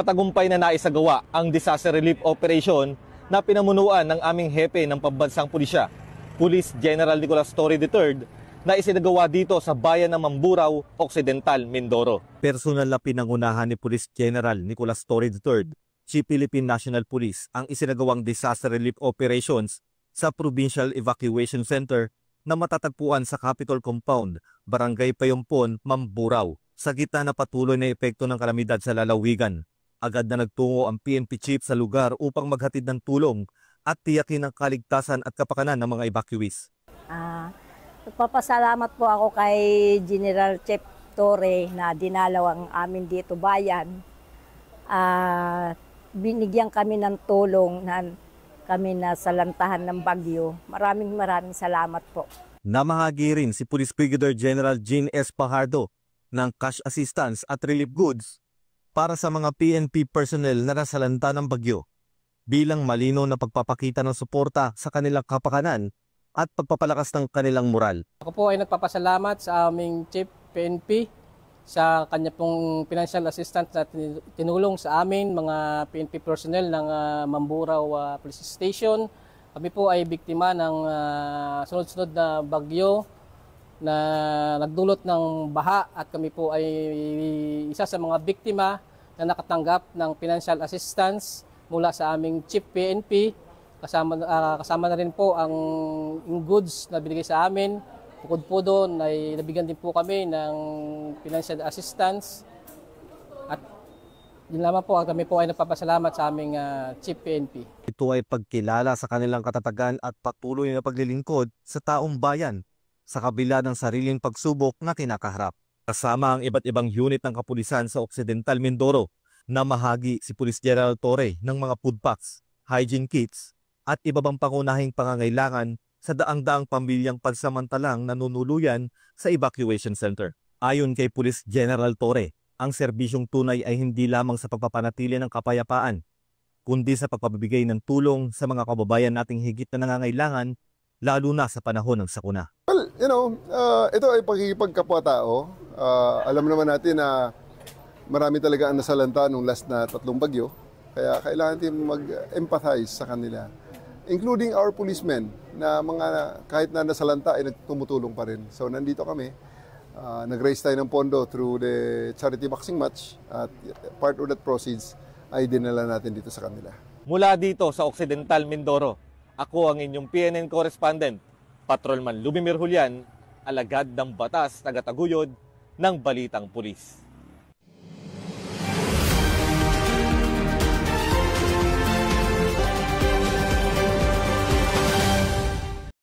Matagumpay na naisagawa ang disaster relief operation na pinamunuan ng aming hepe ng pambansang pulisya, Police General Nicolas Torre III, na isinagawa dito sa bayan ng Mamburao, Occidental, Mindoro. Personal na pinangunahan ni Police General Nicolas Torre III, Chief Philippine National Police, ang isinagawang disaster relief operations sa Provincial Evacuation Center na matatagpuan sa Capitol Compound, Barangay Payompon, Mamburao. Sa gitna na patuloy na epekto ng kalamidad sa lalawigan, agad na nagtungo ang PNP chief sa lugar upang maghatid ng tulong at tiyakin ang kaligtasan at kapakanan ng mga evacuees. Nagpapasalamat po ako kay General Chief Torre na dinalaw ang amin dito bayan. Binigyan kami ng tulong na kami na salantahan ng bagyo. Maraming salamat po. Namahagi rin si Police Brigadier General Jean S. Pajardo ng cash assistance at relief goods para sa mga PNP personnel na nasalanta ng bagyo bilang malinaw na pagpapakita ng suporta sa kanilang kapakanan at pagpapalakas ng kanilang moral. Ako po ay nagpapasalamat sa aming Chief PNP sa kanya pong financial assistance na tinulong sa amin mga PNP personnel ng Mamburao Police Station. Kami po ay biktima ng sunod-sunod na bagyo na nagdulot ng baha at kami po ay isa sa mga biktima na nakatanggap ng financial assistance mula sa aming Chief PNP. Kasama na rin po ang goods na binigay sa amin. Bukod po doon ay nabigyan din po kami ng financial assistance. At yun lamang po, kami po ay nagpapasalamat sa aming Chief PNP. Ito ay pagkilala sa kanilang katatagan at patuloy na paglilingkod sa taong bayan sa kabila ng sariling pagsubok na kinakaharap. Kasama ang iba't ibang unit ng kapulisan sa Occidental Mindoro, namahagi si Police General Torre ng mga food packs, hygiene kits at iba pang pangunahing pangangailangan sa daang-daang pamilyang pansamantalang nanunuluyan sa evacuation center. Ayon kay Police General Torre, ang serbisyong tunay ay hindi lamang sa pagpapanatili ng kapayapaan, kundi sa pagpapabigay ng tulong sa mga kababayan nating higit na nangangailangan, lalo na sa panahon ng sakuna. Well, ito ay pagkikipagkapwa-tao. Alam naman natin na marami talaga ang nasalanta nung last na 3 bagyo. Kaya kailangan natin mag-empathize sa kanila. Including our policemen na mga kahit na nasalanta ay tumutulong pa rin. So nandito kami. Nag-raise tayo ng pondo through the charity boxing match at part of that proceeds ay dinala natin dito sa kanila. Mula dito sa Occidental Mindoro, ako ang inyong PNN correspondent, Patrolman Lubimir Julian, alagad ng batas, tagataguyod ng Balitang Pulis.